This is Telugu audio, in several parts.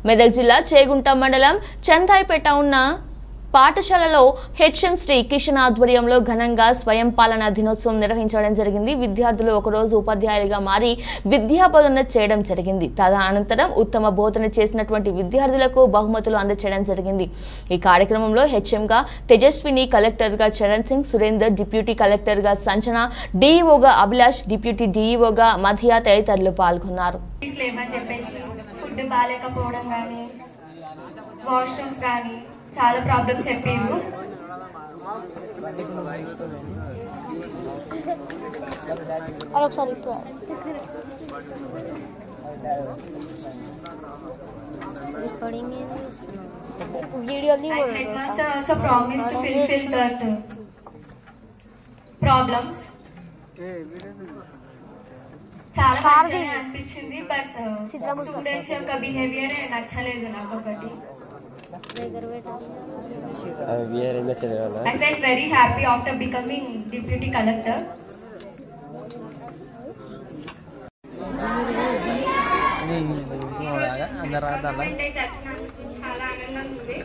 మెదక్ జిల్లా చేగుంట మండలం చందాయిపేట ఉన్న పాఠశాలలో హెచ్ఎం శ్రీ కిషన్ ఆధ్వర్యంలో ఘనంగా స్వయం పాలనా దినోత్సవం నిర్వహించడం జరిగింది. విద్యార్థులు ఒకరోజు ఉపాధ్యాయులుగా మారి విద్యాబోధన చేయడం జరిగింది. తదనంతరం ఉత్తమ బోధన చేసినటువంటి విద్యార్థులకు బహుమతులు అందజేయడం జరిగింది. ఈ కార్యక్రమంలో హెచ్ఎంగా తేజస్విని, కలెక్టర్గా చరణ్ సింగ్, సురేందర్, డిప్యూటీ కలెక్టర్గా సంచన, డిఈఓగా అభిలాష్, డిప్యూటీ డిఈఓగా మధియా తదితరులు పాల్గొన్నారు. చాలా ప్రాబ్లమ్స్ చెప్పారు. Headmaster also promised to fulfill that problems. చాలా మంచిగా అనిపించింది. బట్ స్టూడెంట్స్ యొక్క బిహేవియర్ నచ్చలేదు నాకు ఒకటి. I felt very happy after becoming deputy collector. చాలా ఆనందంగా ఉంది.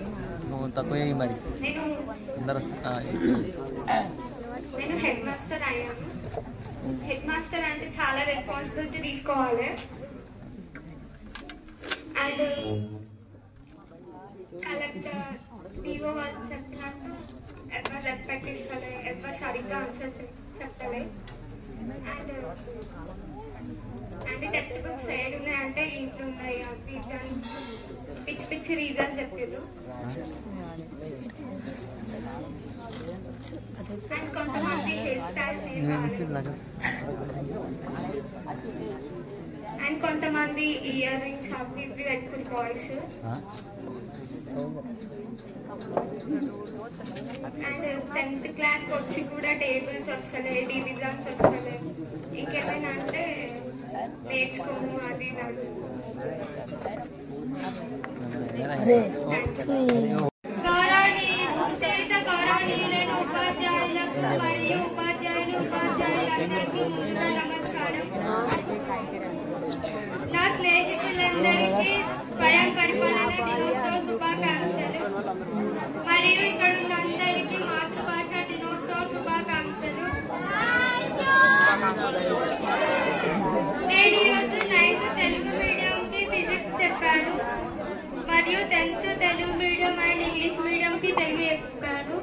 నేను హెడ్ మాస్టర్ అయ్యాను. హెడ్ మాస్టర్ అంటే చాలా రెస్పాన్సిబిలిటీ తీసుకోవాలి. అండ్ కలెక్టర్ డిఓ వాళ్ళు చెప్పినట్టు ఎవరు రెస్పెక్ట్ ఇస్తలే, ఎవరు సరిగ్గా ఆన్సర్స్ చెప్తలే. అండ్ టెక్స్ట్ బుక్స్ ఏడు ఉన్నాయంటే ఇంట్లో ఉన్నాయి, అవి పిచ్చి పిచ్చి రీజన్స్ చెప్పారు. అండ్ కొంతమంది హెయిర్ స్టైల్స్ అండ్ కొంతమంది ఇయర్ రింగ్స్ అవి ఇవి పెట్టుకుని బాయ్స్. అండ్ 10th క్లాస్కి వచ్చి కూడా టేబుల్స్ వస్తలే, డివిజన్స్ వస్తలే, ఇంకేమైనా అంటే నేర్చుకోము అది గౌరవనీయులైన ఉపాధ్యాయులకు మరియు ఉపాధ్యాయులందరికీ నమస్కారం. నా స్నేహితులందరికీ స్వయం పరిపాలన దినోత్సవ శుభాకాంక్షలు మరియు ఇక్కడ ఉన్న అందరికీ మాతృభాష దినోత్సవ శుభాకాంక్షలు. నేను ఈరోజు 9th తెలుగు మీడియంకి ఫిజిక్స్ చెప్పాను మరియు 10th Telugu medium and English మీడియంకి తెలుగు చెప్పాను.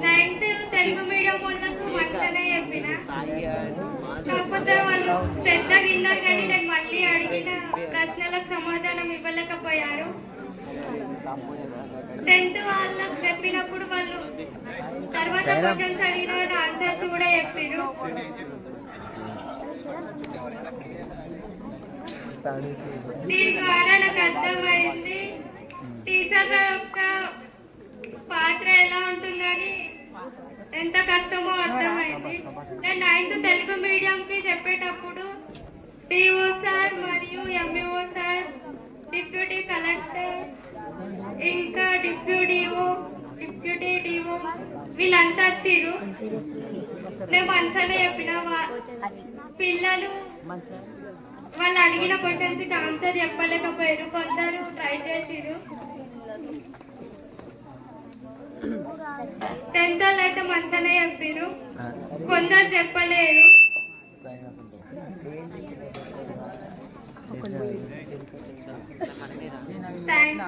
9th తెలుగు మీడియం వాళ్ళకు మంచిగానే చెప్పిన, కాకపోతే వాళ్ళు శ్రద్ధగా విన్నారు కానీ నేను మళ్ళీ అడిగిన ప్రశ్నలకు సమాధానం ఇవ్వలేకపోయారు. 10th వాళ్ళకు చెప్పినప్పుడు వాళ్ళు తర్వాత క్వశ్చన్స్ అడిగిన ఆన్సర్స్ కూడా చెప్పారు. దీని ద్వారా నాకు అర్థమైంది టీచర్ల యొక్క పాత్ర ఎలా ఉంటుందని, ఎంత కష్టమో అర్థమైంది. నేను 9th తెలుగు మీడియంకి చెప్పేటప్పుడు డిఓ సార్ మరియు ఎంఈఓ సార్, డిప్యూటీ కలెక్టర్, ఇంకా డిప్యూటీ డిఓ వీళ్ళంతా వచ్చిర్రు. నేను మంచిగానే చెప్పిన. పిల్లలు వాళ్ళు అడిగిన క్వశ్చన్స్ కి ఆన్సర్ చెప్పలేకపోయారు, కొందరు ట్రై చేసిరు. 10th వాళ్ళు అయితే మంచిగానే చెప్పారు, కొందరు చెప్పలేరు. థ్యాంక్